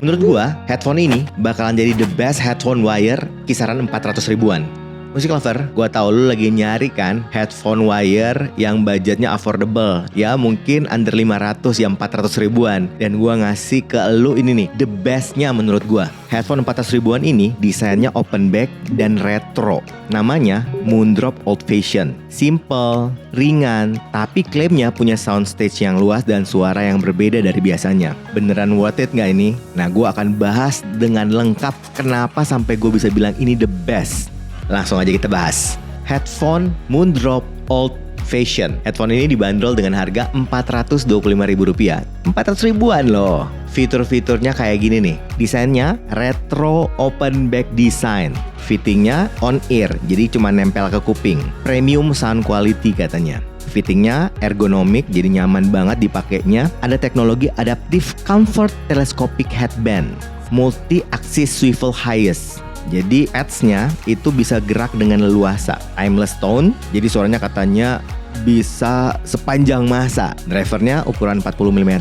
Menurut gua, headphone ini bakalan jadi the best headphone wire kisaran 400 ribuan. Musik lover, gua tahu lu lagi nyari kan headphone wire yang budgetnya affordable. Ya mungkin under 500 ya 400 ribuan. Dan gua ngasih ke lu ini nih, the bestnya menurut gua. Headphone 400 ribuan ini desainnya open back dan retro. Namanya Moondrop Old Fashion. Simple, ringan, tapi klaimnya punya soundstage yang luas dan suara yang berbeda dari biasanya. Beneran worth it gak ini? Nah gua akan bahas dengan lengkap kenapa sampai gua bisa bilang ini the best. Langsung aja kita bahas. Headphone Moondrop Old Fashion. Headphone ini dibanderol dengan harga Rp425.000. 400 ribuan loh. Fitur-fiturnya kayak gini nih. Desainnya retro open back design. Fittingnya on ear, jadi cuma nempel ke kuping. Premium sound quality katanya. Fittingnya ergonomik, jadi nyaman banget dipakainya. Ada teknologi adaptive comfort telescopic headband. Multi-axis swivel highest. Jadi pads-nya itu bisa gerak dengan leluasa. Timeless tone, jadi suaranya katanya bisa sepanjang masa. Drivernya ukuran 40 mm,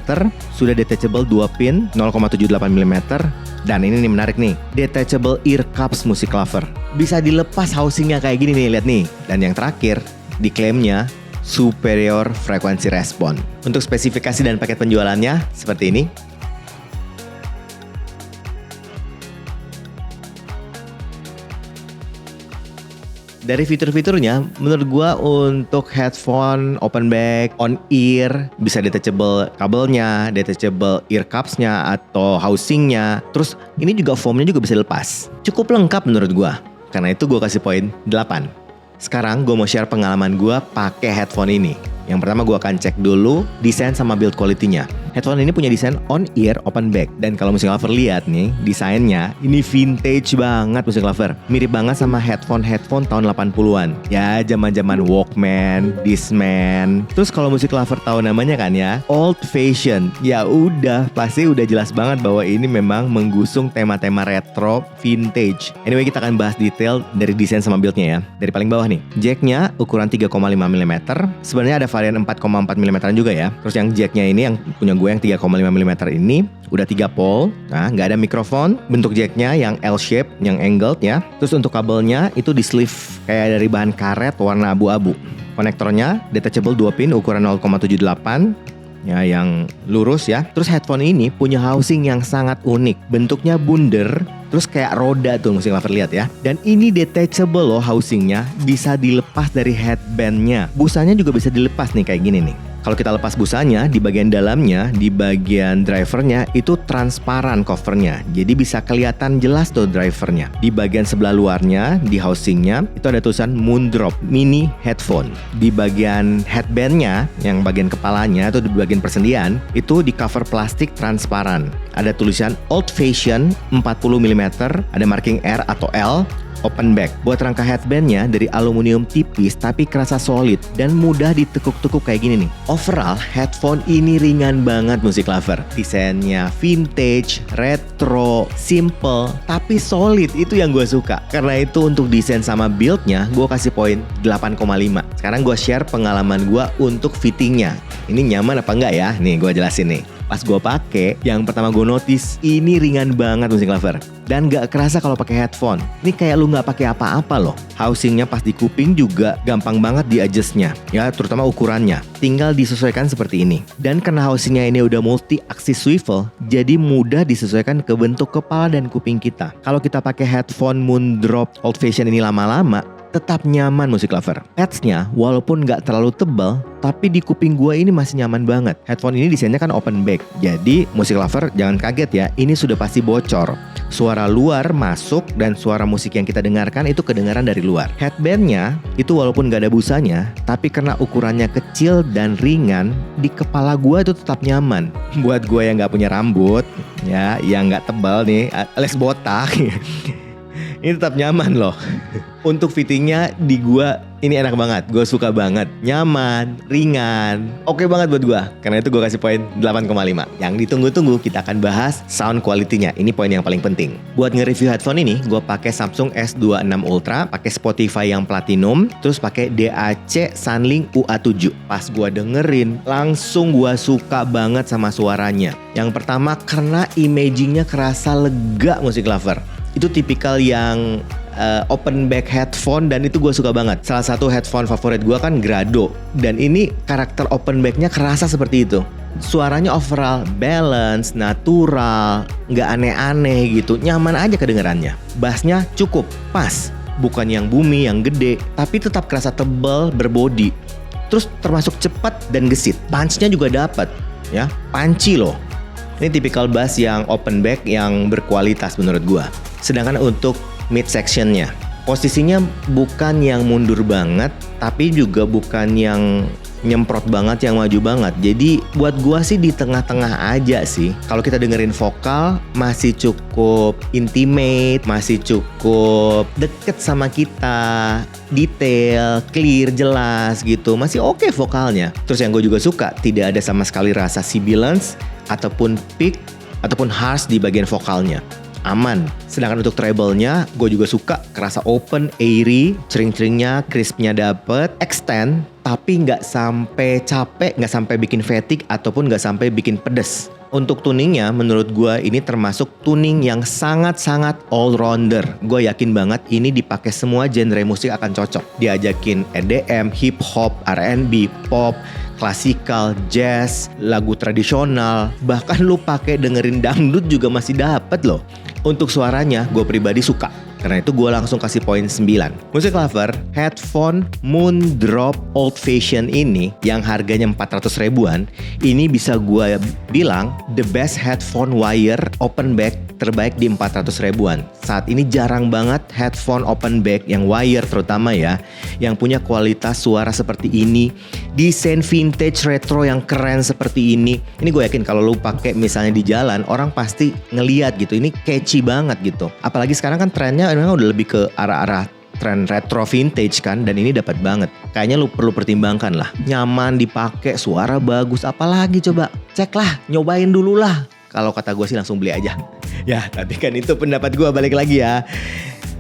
sudah detachable 2 pin 0,78 mm. Dan ini nih menarik nih, detachable ear cups musik lover. Bisa dilepas housingnya kayak gini nih, lihat nih. Dan yang terakhir, diklaimnya superior frequency response. Untuk spesifikasi dan paket penjualannya seperti ini. Dari fitur-fiturnya, menurut gua untuk headphone open back, on ear, bisa detachable kabelnya, detachable ear cups-nya atau housingnya. Terus ini juga foamnya juga bisa dilepas. Cukup lengkap menurut gua. Karena itu gua kasih poin 8. Sekarang gua mau share pengalaman gua pakai headphone ini. Yang pertama gua akan cek dulu desain sama build quality-nya. Headphone ini punya desain on ear open back. Dan kalau musik lover lihat nih, desainnya ini vintage banget musik lover. Mirip banget sama headphone tahun 80-an. Ya, zaman-zaman Walkman, Discman. Terus kalau musik lover tahu namanya kan ya, old fashion. Ya udah, pasti udah jelas banget bahwa ini memang menggusung tema-tema retro, vintage. Anyway, kita akan bahas detail dari desain sama build-nya ya. Dari paling bawah nih, jack-nya ukuran 3,5 mm. Sebenarnya ada varian 4,4 mm juga ya. Terus yang jack-nya ini yang punya gue yang 3,5 mm ini udah 3 pole. Nah, nggak ada mikrofon. Bentuk jacknya yang L-shape, yang angled ya. Terus untuk kabelnya itu di sleeve kayak dari bahan karet warna abu-abu. Konektornya detachable 2 pin ukuran 0,78 ya, yang lurus ya. Terus headphone ini punya housing yang sangat unik. Bentuknya bundar, terus kayak roda tuh musik lover lihat ya. Dan ini detachable loh housingnya, bisa dilepas dari headbandnya. Busanya juga bisa dilepas nih kayak gini nih. Kalau kita lepas busanya, di bagian dalamnya, di bagian drivernya itu transparan covernya. Jadi bisa kelihatan jelas tuh drivernya. Di bagian sebelah luarnya, di housingnya, itu ada tulisan Moondrop Mini Headphone. Di bagian headbandnya, yang bagian kepalanya atau di bagian persendian, itu di cover plastik transparan. Ada tulisan Old Fashion 40 mm, ada marking R atau L. Open back. Buat rangka headbandnya dari aluminium tipis tapi kerasa solid dan mudah ditekuk-tekuk kayak gini nih. Overall, headphone ini ringan banget musik lover. Desainnya vintage, retro, simple, tapi solid. Itu yang gue suka. Karena itu untuk desain sama build-nya, gue kasih poin 8,5. Sekarang gue share pengalaman gue untuk fittingnya. Ini nyaman apa enggak ya? Nih gue jelasin nih. Pas gue pakai, yang pertama gue notice ini ringan banget musik lover dan gak kerasa kalau pakai headphone. Ini kayak lu gak pakai apa-apa loh. Housingnya pas di kuping juga gampang banget di adjustnya, ya terutama ukurannya. Tinggal disesuaikan seperti ini. Dan karena housingnya ini udah multi axis swivel, jadi mudah disesuaikan ke bentuk kepala dan kuping kita. Kalau kita pakai headphone Moondrop Old Fashion ini lama-lama, tetap nyaman musik lover. Pads-nya walaupun gak terlalu tebal, tapi di kuping gua ini masih nyaman banget. Headphone ini desainnya kan open back. Jadi musik lover jangan kaget ya, ini sudah pasti bocor. Suara luar masuk dan suara musik yang kita dengarkan itu kedengaran dari luar. Headbandnya itu walaupun gak ada busanya, tapi karena ukurannya kecil dan ringan, di kepala gua itu tetap nyaman. Buat gua yang gak punya rambut, ya yang gak tebal nih, alias botak, ini tetap nyaman loh. Untuk fittingnya di gua ini enak banget, gue suka banget, nyaman, ringan, oke banget buat gua. Karena itu gue kasih poin 8,5. Yang ditunggu-tunggu kita akan bahas sound quality-nya. Ini poin yang paling penting. Buat nge-review headphone ini, gue pakai Samsung S26 Ultra, pakai Spotify yang Platinum, terus pakai DAC Sunlink UA7. Pas gua dengerin, langsung gua suka banget sama suaranya. Yang pertama karena imagingnya kerasa lega, musik lover. Itu tipikal yang open back headphone dan itu gue suka banget. Salah satu headphone favorit gue kan Grado, dan ini karakter open backnya kerasa seperti itu. Suaranya overall balance, natural, nggak aneh-aneh gitu, nyaman aja kedengerannya. Bassnya cukup, pas, bukan yang booming, yang gede, tapi tetap kerasa tebal, berbody. Terus termasuk cepat dan gesit. Punch-nya juga dapat, ya, punchy loh. Ini tipikal bass yang open back yang berkualitas menurut gue. Sedangkan untuk mid sectionnya, posisinya bukan yang mundur banget, tapi juga bukan yang nyemprot banget, yang maju banget. Jadi buat gua sih di tengah-tengah aja sih. Kalau kita dengerin vokal masih cukup intimate, masih cukup deket sama kita, detail, clear, jelas gitu. Masih oke vokalnya. Terus yang gue juga suka, tidak ada sama sekali rasa sibilance ataupun peak ataupun harsh di bagian vokalnya. Aman. Sedangkan untuk treble-nya gue juga suka, kerasa open, airy, cering-ceringnya, crispnya dapet, extend, tapi nggak sampai capek, nggak sampai bikin fatigue ataupun nggak sampai bikin pedes. Untuk tuningnya menurut gue ini termasuk tuning yang sangat-sangat all-rounder. Gue yakin banget ini dipakai semua genre musik akan cocok. Diajakin EDM, hip hop, R&B, pop, klasikal, jazz, lagu tradisional, bahkan lu pakai dengerin dangdut juga masih dapet loh. Untuk suaranya gue pribadi suka, karena itu gue langsung kasih poin 9. Musik lover, headphone Moondrop Old Fashion ini yang harganya 400 ribuan, ini bisa gue bilang the best headphone wire open back terbaik di 400 ribuan. Saat ini jarang banget headphone open back yang wire terutama ya, yang punya kualitas suara seperti ini, desain vintage retro yang keren seperti ini. Ini gue yakin kalau lu pakai misalnya di jalan, orang pasti ngeliat gitu, ini catchy banget gitu. Apalagi sekarang kan trennya memang udah lebih ke arah-arah tren retro vintage kan, dan ini dapat banget. Kayaknya lu perlu pertimbangkan lah. Nyaman dipakai, suara bagus, apalagi coba. Cek lah, nyobain dulu lah. Kalau kata gue sih langsung beli aja. Ya, tapi kan itu pendapat gue, balik lagi ya.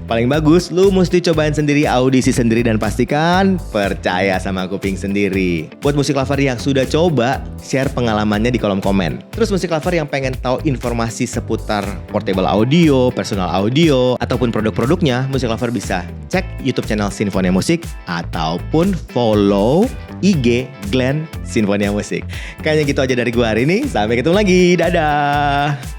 Paling bagus, lu mesti cobain sendiri, audisi sendiri, dan pastikan percaya sama kuping sendiri. Buat musik lover yang sudah coba, share pengalamannya di kolom komen. Terus musik lover yang pengen tahu informasi seputar portable audio, personal audio, ataupun produk-produknya, musik lover bisa cek YouTube channel Sinfonia Musik ataupun follow IG Glenn Sinfonia Musik. Kayaknya gitu aja dari gua hari ini. Sampai ketemu lagi. Dadah.